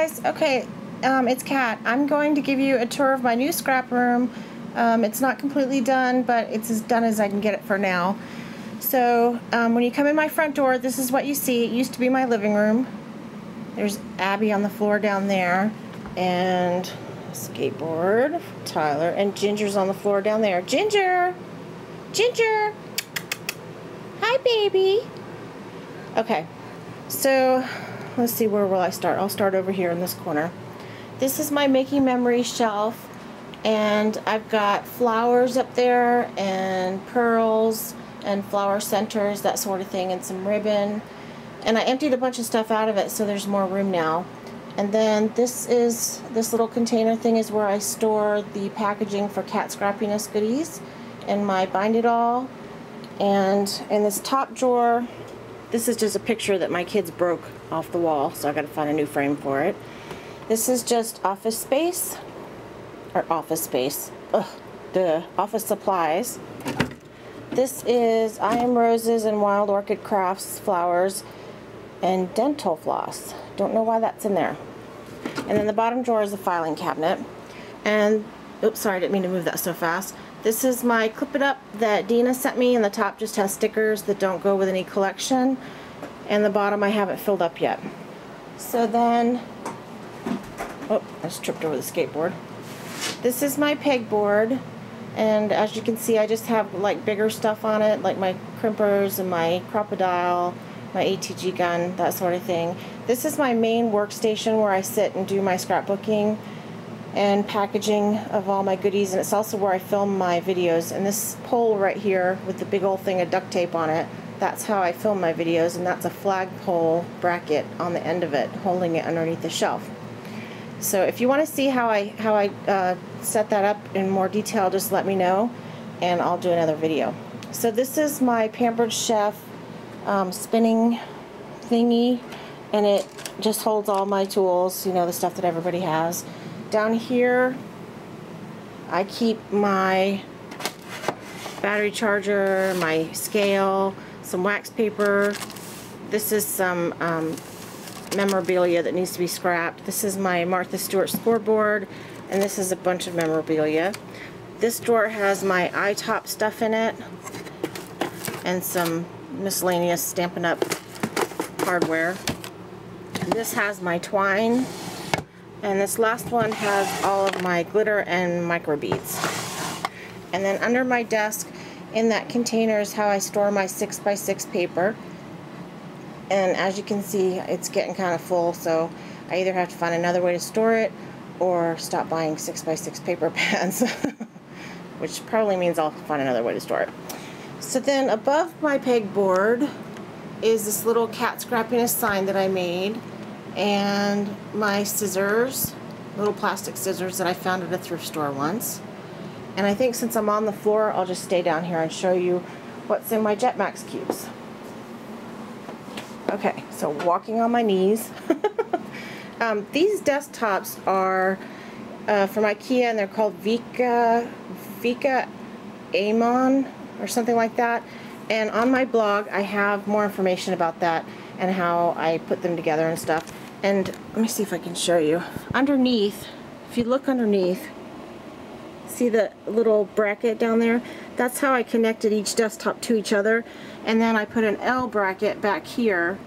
guys. Okay, it's Kat. I'm going to give you a tour of my new scrap room. It's not completely done, but it's as done as I can get it for now. So when you come in my front door, this is what you see. It used to be my living room. There's Abby on the floor down there, and a skateboard, Tyler, and Ginger's on the floor down there. Ginger! Ginger! Hi, baby! Okay, so let's see, where will I start? I'll start over here in this corner. This is my Making Memories shelf, and I've got flowers up there, and pearls, and flower centers, that sort of thing, and some ribbon. And I emptied a bunch of stuff out of it, so there's more room now. And then this little container thing is where I store the packaging for cat scrappiness goodies, and my Bind It All. And in this top drawer, this is just a picture that my kids broke off the wall, so I gotta find a new frame for it. This is just office space, or office supplies. This is I Am Roses and Wild Orchid Crafts flowers and dental floss. Don't know why that's in there. And then the bottom drawer is a filing cabinet. And, oops, sorry, I didn't mean to move that so fast. This is my Clip It Up that Dina sent me, and the top just has stickers that don't go with any collection. And the bottom I haven't filled up yet. So then, oh, I just tripped over the skateboard. This is my pegboard, and as you can see, I just have like bigger stuff on it, like my crimpers and my crocodile, my ATG gun, that sort of thing. This is my main workstation where I sit and do my scrapbooking and packaging of all my goodies, and it's also where I film my videos. And this pole right here with the big old thing of duct tape on it, that's how I film my videos, and that's a flagpole bracket on the end of it holding it underneath the shelf. So if you want to see how I set that up in more detail, just let me know and I'll do another video. So this is my Pampered Chef spinning thingy, and it just holds all my tools, you know, the stuff that everybody has. Down here I keep my battery charger, my scale, some wax paper. This is some memorabilia that needs to be scrapped. This is my Martha Stewart scoreboard, and this is a bunch of memorabilia. This drawer has my iTop stuff in it and some miscellaneous Stampin' Up hardware. This has my twine, and this last one has all of my glitter and micro beads. And then under my desk in that container is how I store my 6x6 paper. And as you can see, it's getting kind of full, so I either have to find another way to store it or stop buying 6x6 paper pads, which probably means I'll find another way to store it. So then above my pegboard is this little cat scrappiness sign that I made, and my scissors, little plastic scissors that I found at a thrift store once. And I think since I'm on the floor, I'll just stay down here and show you what's in my Jetmax cubes. Okay, so walking on my knees. These desktops are from IKEA, and they're called Vika Amon or something like that. And on my blog, I have more information about that and how I put them together and stuff. And let me see if I can show you. Underneath, if you look underneath, see the little bracket down there? That's how I connected each desktop to each other. And then I put an L bracket back here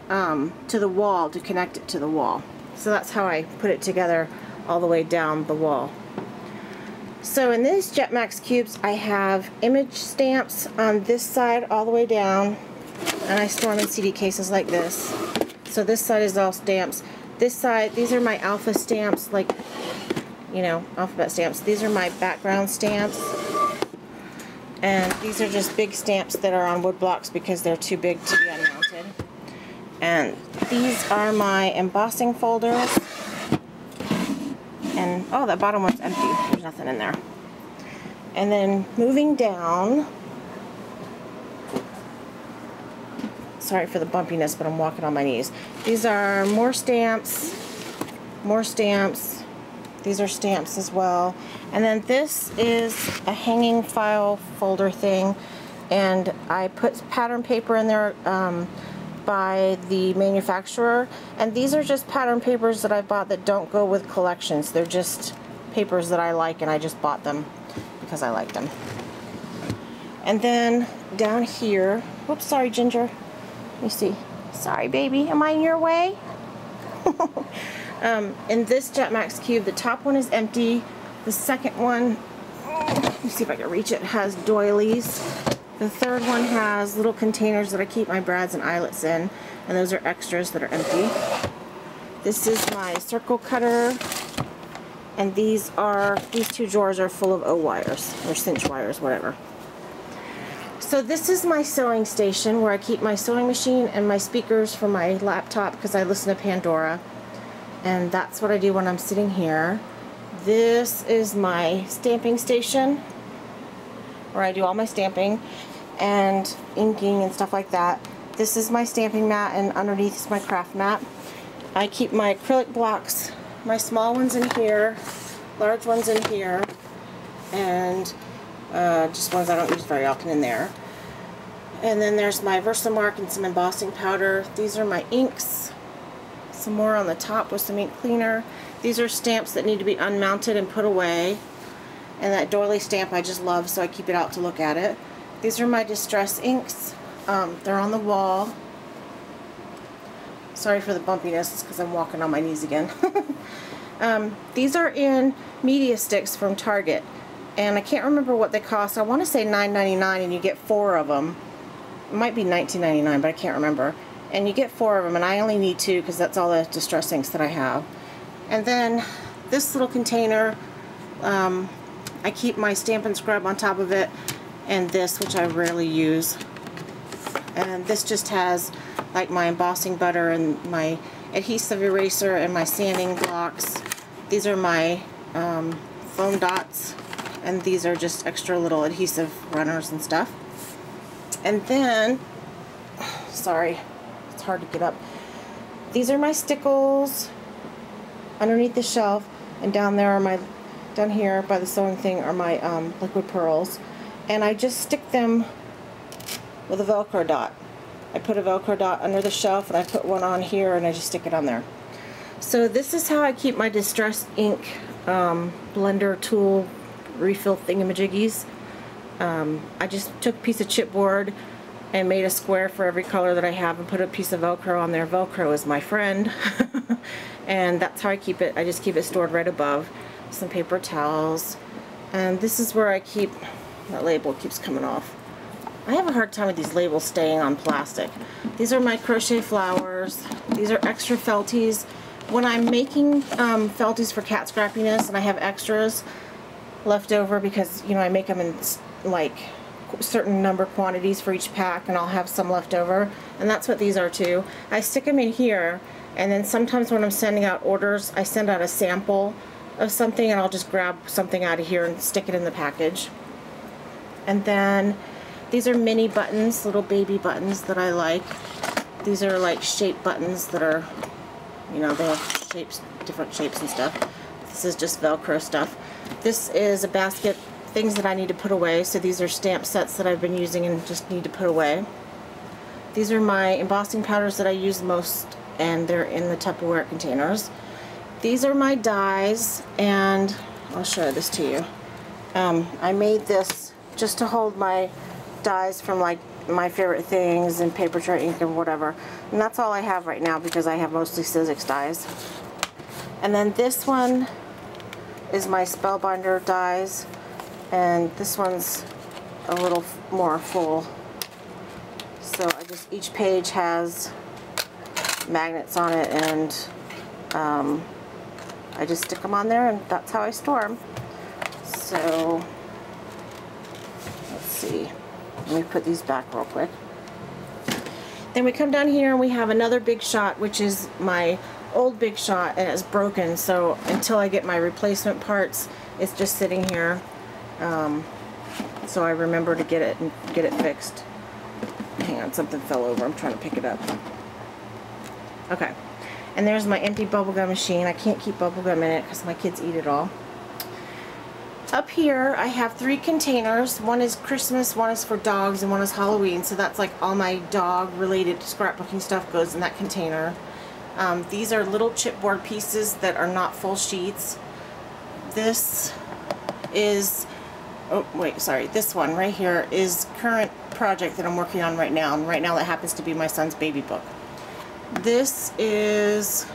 to the wall to connect it to the wall. So that's how I put it together all the way down the wall. So in these Jetmax cubes, I have image stamps on this side all the way down, and I store them in CD cases like this. So this side is all stamps. This side, these are my alpha stamps, like, you know, alphabet stamps. These are my background stamps. And these are just big stamps that are on wood blocks because they're too big to be unmounted. And these are my embossing folders. And, oh, that bottom one's empty. There's nothing in there. And then moving down, sorry for the bumpiness, but I'm walking on my knees. These are more stamps, more stamps. These are stamps as well. And then this is a hanging file folder thing, and I put pattern paper in there by the manufacturer, and these are just pattern papers that I bought that don't go with collections. They're just papers that I like, and I just bought them because I like them. And then down here, whoops, sorry Ginger, let me see, sorry baby, am I in your way? In this Jetmax cube, the top one is empty. The second one, let me see if I can reach it, has doilies. The third one has little containers that I keep my brads and eyelets in, and those are extras that are empty. This is my circle cutter, and these two drawers are full of O wires, or cinch wires, whatever. So this is my sewing station where I keep my sewing machine and my speakers for my laptop because I listen to Pandora. And that's what I do when I'm sitting here. This is my stamping station where I do all my stamping and inking and stuff like that. This is my stamping mat, and underneath is my craft mat. I keep my acrylic blocks, my small ones in here, large ones in here, and just ones I don't use very often in there. And then there's my Versamark and some embossing powder. These are my inks. Some more on the top with some ink cleaner. These are stamps that need to be unmounted and put away. And that doily stamp I just love, so I keep it out to look at it. These are my distress inks. They're on the wall. Sorry for the bumpiness, it's because I'm walking on my knees again. These are in media sticks from Target. And I can't remember what they cost. I want to say $9.99, and you get 4 of them. It might be $19.99, but I can't remember. And you get 4 of them, and I only need 2 because that's all the distress inks that I have. And then this little container, I keep my stamp and scrub on top of it, and this, which I rarely use. And this just has like my embossing butter and my adhesive eraser and my sanding blocks. These are my foam dots, and these are just extra little adhesive runners and stuff. And then, sorry, it's hard to get up. These are my stickles underneath the shelf, and down there are my, down here by the sewing thing are my liquid pearls, and I just stick them with a Velcro dot. I put a Velcro dot under the shelf, and I put one on here, and I just stick it on there. So this is how I keep my distress ink blender tool refill thingamajiggies. I just took a piece of chipboard and made a square for every color that I have and put a piece of Velcro on there. Velcro is my friend. And that's how I keep it. I just keep it stored right above. Some paper towels. And this is where I keep, that label keeps coming off. I have a hard time with these labels staying on plastic. These are my crochet flowers. These are extra felties. When I'm making felties for cat scrappiness and I have extras left over, because you know I make them in like certain number quantities for each pack, and I'll have some left over, and that's what these are too. I stick them in here, and then sometimes when I'm sending out orders, I send out a sample of something, and I'll just grab something out of here and stick it in the package. And then these are mini buttons, little baby buttons that I like. These are like shape buttons that are, you know, they have shapes, different shapes and stuff. This is just Velcro stuff. This is a basket, things that I need to put away. So these are stamp sets that I've been using and just need to put away. These are my embossing powders that I use most, and they're in the Tupperware containers. These are my dies, and I'll show this to you. I made this just to hold my dies from like my favorite things and paper tray ink and whatever. And that's all I have right now because I have mostly Sizzix dies. And then this one is my Spellbinder dies, and this one's a little more full. So I just, each page has magnets on it, and I just stick them on there, and that's how I store them. So let's see, let me put these back real quick. Then we come down here and we have another Big Shot, which is my old Big Shot, and it's broken, so until I get my replacement parts, it's just sitting here. So I remember to get it and get it fixed. Hang on, something fell over. I'm trying to pick it up. Okay. And there's my empty bubblegum machine. I can't keep bubblegum in it because my kids eat it all. Up here I have 3 containers. One is Christmas, one is for dogs, and one is Halloween. So that's like all my dog related scrapbooking stuff goes in that container. These are little chipboard pieces that are not full sheets. This is, oh wait, sorry, this one right here is current project that I'm working on right now, and right now that happens to be my son's baby book. This is,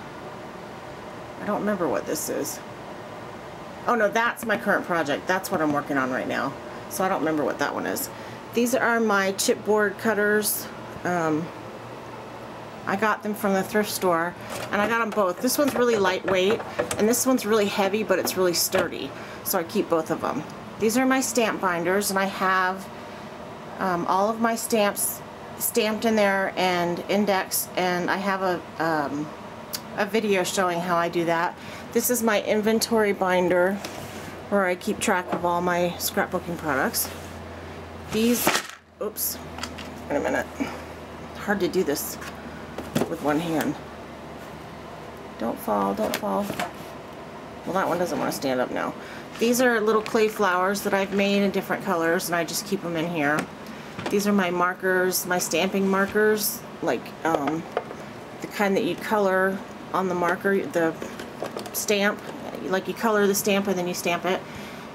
I don't remember what this is. Oh no, that's my current project. That's what I'm working on right now. So I don't remember what that one is. These are my chipboard cutters. I got them from the thrift store, and I got them both. This one's really lightweight, and this one's really heavy, but it's really sturdy. So I keep both of them. These are my stamp binders, and I have all of my stamps stamped in there and indexed, and I have a video showing how I do that. This is my inventory binder where I keep track of all my scrapbooking products. These, oops, wait a minute. Hard to do this with one hand. Don't fall, don't fall. Well, that one doesn't want to stand up now. These are little clay flowers that I've made in different colors, and I just keep them in here. These are my markers, my stamping markers, like the kind that you color on the marker, the stamp, like you color the stamp and then you stamp it.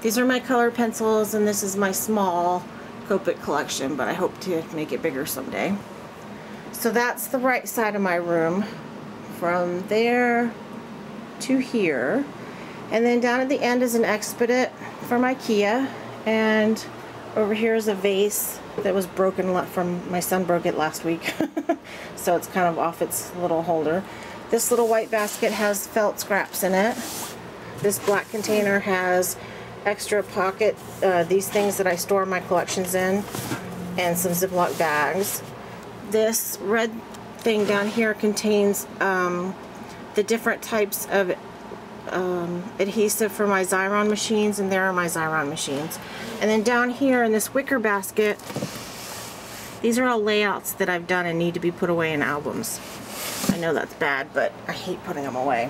These are my color pencils, and this is my small Copic collection, but I hope to make it bigger someday. So that's the right side of my room, from there to here. And then down at the end is an expedit from IKEA, and over here is a vase that was broken from, my son broke it last week. So it's kind of off its little holder. This little white basket has felt scraps in it. This black container has extra pocket, these things that I store my collections in, and some Ziploc bags. This red thing down here contains the different types of adhesive for my Xyron machines, and there are my Xyron machines. And then down here in this wicker basket, these are all layouts that I've done and need to be put away in albums. I know that's bad, but I hate putting them away.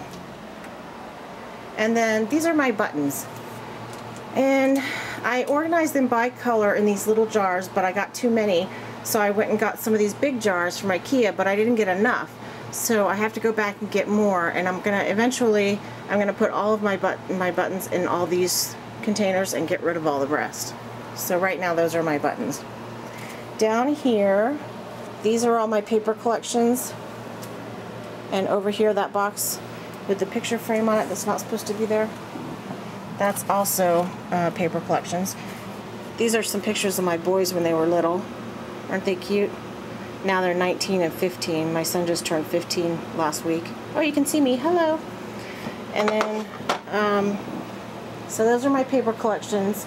And then these are my buttons. And I organized them by color in these little jars, but I got too many. So I went and got some of these big jars from IKEA, but I didn't get enough. So I have to go back and get more, and I'm gonna eventually, I'm gonna put all of my buttons in all these containers and get rid of all the rest. So right now those are my buttons. Down here, these are all my paper collections. And over here, that box with the picture frame on it that's not supposed to be there, that's also paper collections. These are some pictures of my boys when they were little. Aren't they cute? Now they're 19 and 15. My son just turned 15 last week. Oh, you can see me. Hello. And then, so those are my paper collections.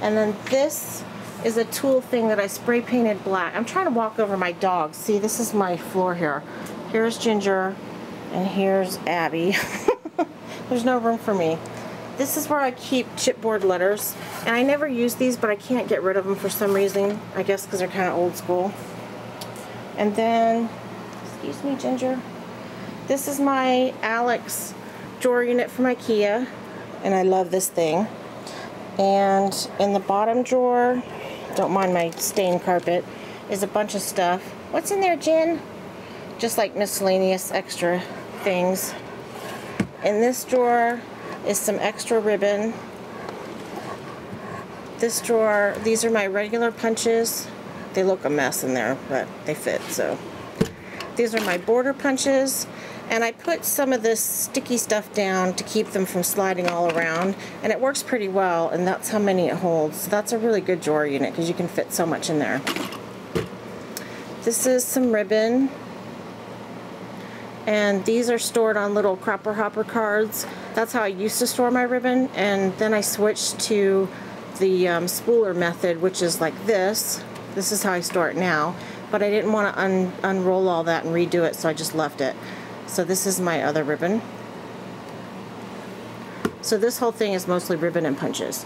And then this is a tool thing that I spray painted black. I'm trying to walk over my dog. See, this is my floor here. Here's Ginger, and here's Abby. There's no room for me. This is where I keep chipboard letters, and I never use these, but I can't get rid of them for some reason. I guess because they're kind of old school. And then, excuse me, Ginger. This is my Alex drawer unit from IKEA, and I love this thing. And in the bottom drawer, don't mind my stained carpet, is a bunch of stuff. What's in there, Jen? Just like miscellaneous extra things. In this drawer is some extra ribbon. This drawer, these are my regular punches. They look a mess in there, but they fit, so. These are my border punches, and I put some of this sticky stuff down to keep them from sliding all around, and it works pretty well, and that's how many it holds. So that's a really good drawer unit because you can fit so much in there. This is some ribbon, and these are stored on little Cropper Hopper cards. That's how I used to store my ribbon, and then I switched to the spooler method, which is like this. This is how I store it now, but I didn't want to unroll all that and redo it, so I just left it. So this is my other ribbon. So this whole thing is mostly ribbon and punches.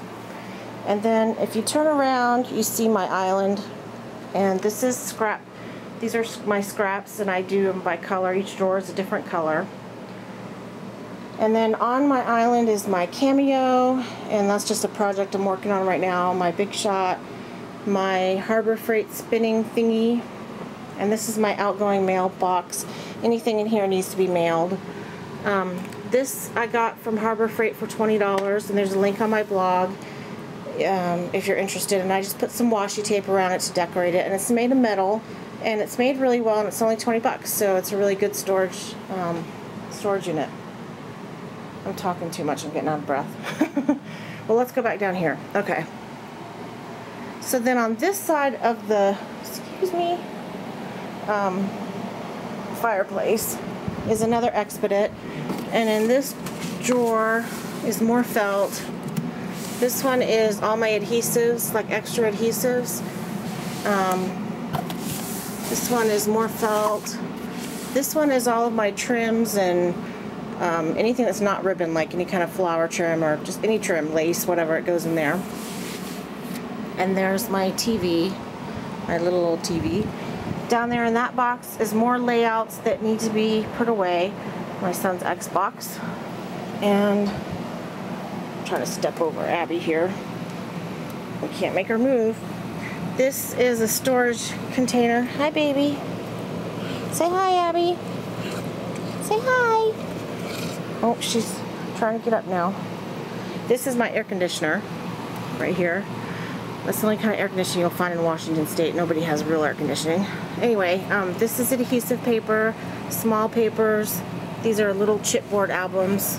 And then if you turn around, you see my island, and this is scrap. These are my scraps, and I do them by color. Each drawer is a different color. And then on my island is my Cameo, and that's just a project I'm working on right now. My Big Shot, my Harbor Freight spinning thingy, and this is my outgoing mail box. Anything in here needs to be mailed. This I got from Harbor Freight for $20, and there's a link on my blog if you're interested. And I just put some washi tape around it to decorate it, and it's made of metal, and it's made really well, and it's only 20 bucks, so it's a really good storage unit. I'm talking too much, I'm getting out of breath. Well, let's go back down here. Okay. So then on this side of the, fireplace is another Expedit, and in this drawer is more felt. This one is all my adhesives, like extra adhesives. This one is more felt. This one is all of my trims and anything that's not ribbon, like any kind of flower trim or just any trim, lace, whatever, it goes in there. And there's my TV, my little old TV. Down there in that box is more layouts that need to be put away. My son's Xbox. And I'm trying to step over Abby here. We can't make her move. This is a storage container. Hi, baby. Say hi, Abby. Say hi. Oh, she's trying to get up now. This is my air conditioner right here. That's the only kind of air conditioning you'll find in Washington State. Nobody has real air conditioning. Anyway, this is adhesive paper, small papers. These are little chipboard albums.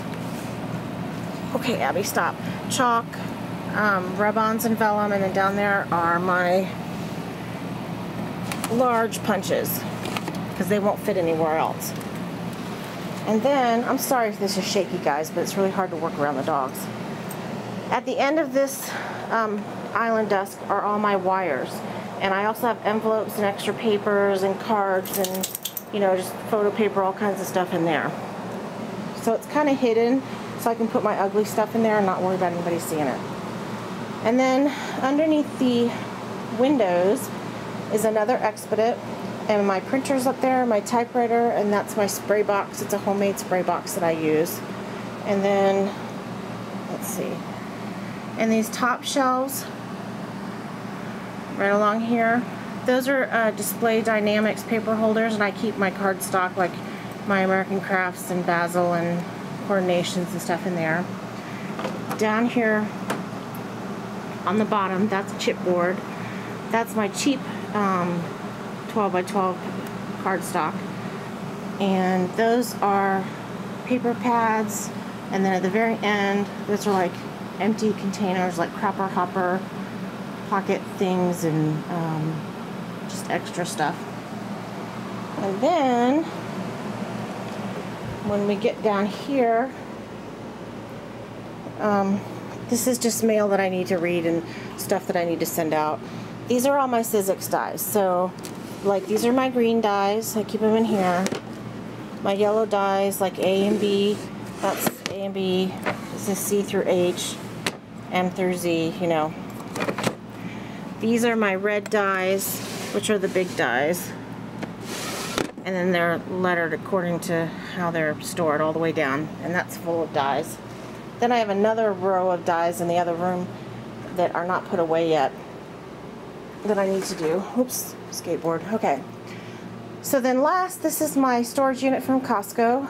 Okay, Abby, stop. Chalk, rub-ons and vellum, and then down there are my large punches because they won't fit anywhere else. And then, I'm sorry if this is shaky, guys, but it's really hard to work around the dogs. At the end of this island desk are all my wires, and I also have envelopes and extra papers and cards and, you know, just photo paper, all kinds of stuff in there. So it's kind of hidden, so I can put my ugly stuff in there and not worry about anybody seeing it. And then underneath the windows is another Expedit, and my printer's up there, my typewriter, and that's my spray box. It's a homemade spray box that I use. And then, let's see, and these top shelves right along here, those are Display Dynamics paper holders, and I keep my cardstock, like my American Crafts and Basil and Coordinations and stuff in there. Down here on the bottom, that's chipboard. That's my cheap 12 by 12 cardstock, and those are paper pads. And then at the very end, those are like empty containers, like crapper hopper pocket things and just extra stuff. And then when we get down here, this is just mail that I need to read and stuff that I need to send out. These are all my Sizzix dies. So like, these are my green dies, I keep them in here. My yellow dies, like A and B, that's A and B. This is C through H, M through Z, you know. These are my red dies, which are the big dies. And then they're lettered according to how they're stored all the way down, and that's full of dies. Then I have another row of dies in the other room that are not put away yet that I need to do. Oops, skateboard. Okay. So then last, this is my storage unit from Costco,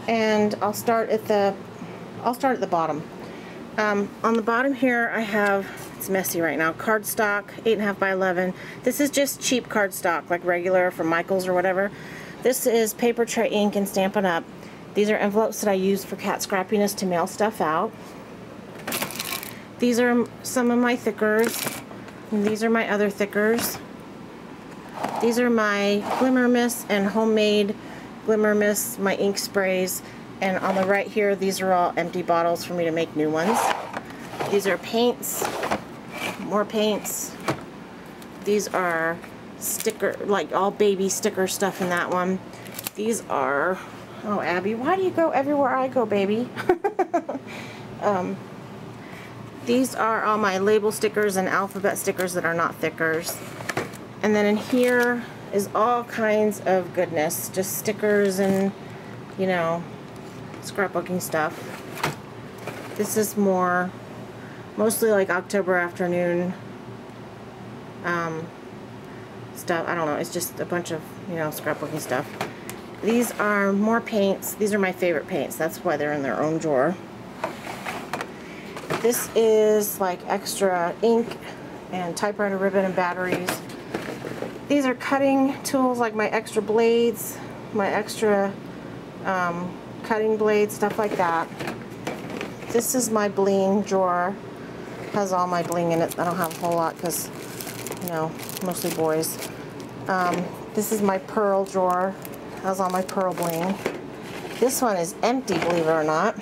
and I'll start at the bottom. On the bottom here I have, it's messy right now, cardstock, 8.5 by 11. This is just cheap cardstock, like regular from Michael's or whatever. This is paper tray ink and Stampin' Up. These are envelopes that I use for cat scrappiness to mail stuff out. These are some of my thickers, and these are my other thickers. These are my Glimmer Mist and homemade Glimmer Mist, my ink sprays. And on the right here, these are all empty bottles for me to make new ones. These are paints, more paints. These are sticker, like all baby sticker stuff in that one. These are, oh Abby, why do you go everywhere I go, baby? These are all my label stickers and alphabet stickers that are not thickers. And then in here is all kinds of goodness, just stickers and, you know, scrapbooking stuff. This is more, mostly like October afternoon stuff. I don't know, it's just a bunch of, you know, scrapbooking stuff. These are more paints. These are my favorite paints. That's why they're in their own drawer. This is like extra ink and typewriter ribbon and batteries. These are cutting tools, like my extra blades, my extra cutting blades, stuff like that. This is my bling drawer. Has all my bling in it. I don't have a whole lot because, you know, mostly boys. This is my pearl drawer. Has all my pearl bling. This one is empty, believe it or not.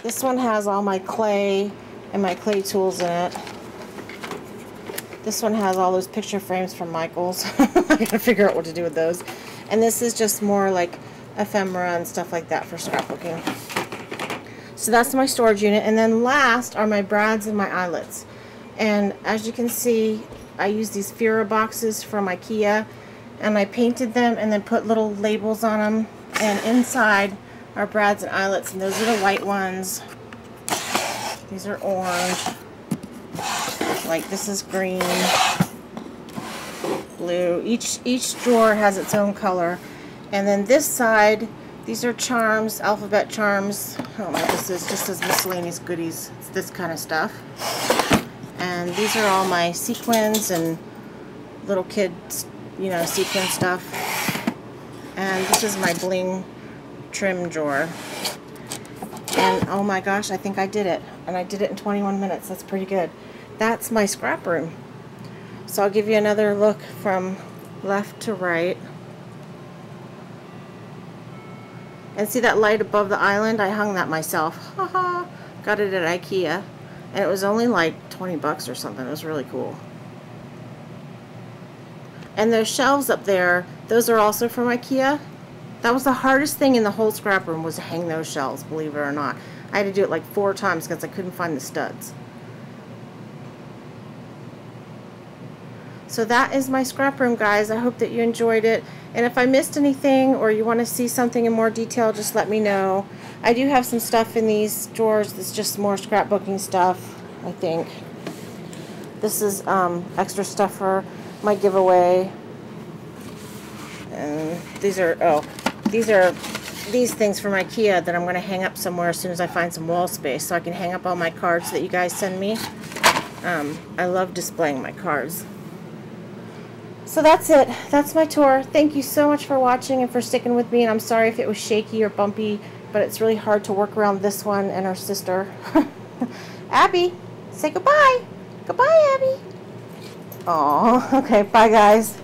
This one has all my clay and my clay tools in it. This one has all those picture frames from Michaels. I gotta figure out what to do with those. And this is just more like ephemera and stuff like that for scrapbooking. So that's my storage unit. And then last are my brads and my eyelets. And as you can see, I use these Fira boxes from IKEA, and I painted them and then put little labels on them. And inside are brads and eyelets, and those are the white ones. These are orange. Like this is green, blue. Each drawer has its own color. And then this side, these are charms, alphabet charms. I don't know what this is, just says miscellaneous goodies. It's this kind of stuff. And these are all my sequins and little kids, you know, sequin stuff. And this is my bling trim drawer. And oh my gosh, I think I did it. And I did it in 21 minutes. That's pretty good. That's my scrap room. So I'll give you another look from left to right. And see that light above the island? I hung that myself. Haha. Got it at IKEA. And it was only like 20 bucks or something. It was really cool. And those shelves up there, those are also from IKEA. That was the hardest thing in the whole scrap room, was to hang those shelves, believe it or not. I had to do it like 4 times because I couldn't find the studs. So that is my scrap room, guys. I hope that you enjoyed it. And if I missed anything or you want to see something in more detail, just let me know. I do have some stuff in these drawers that's just more scrapbooking stuff, I think. This is extra stuff for my giveaway. And these are, these things from IKEA that I'm going to hang up somewhere as soon as I find some wall space, so I can hang up all my cards that you guys send me. I love displaying my cards. So that's it. That's my tour. Thank you so much for watching and for sticking with me. And I'm sorry if it was shaky or bumpy, but it's really hard to work around this one and her sister. Abby, say goodbye. Goodbye, Abby. Aw, okay, bye guys.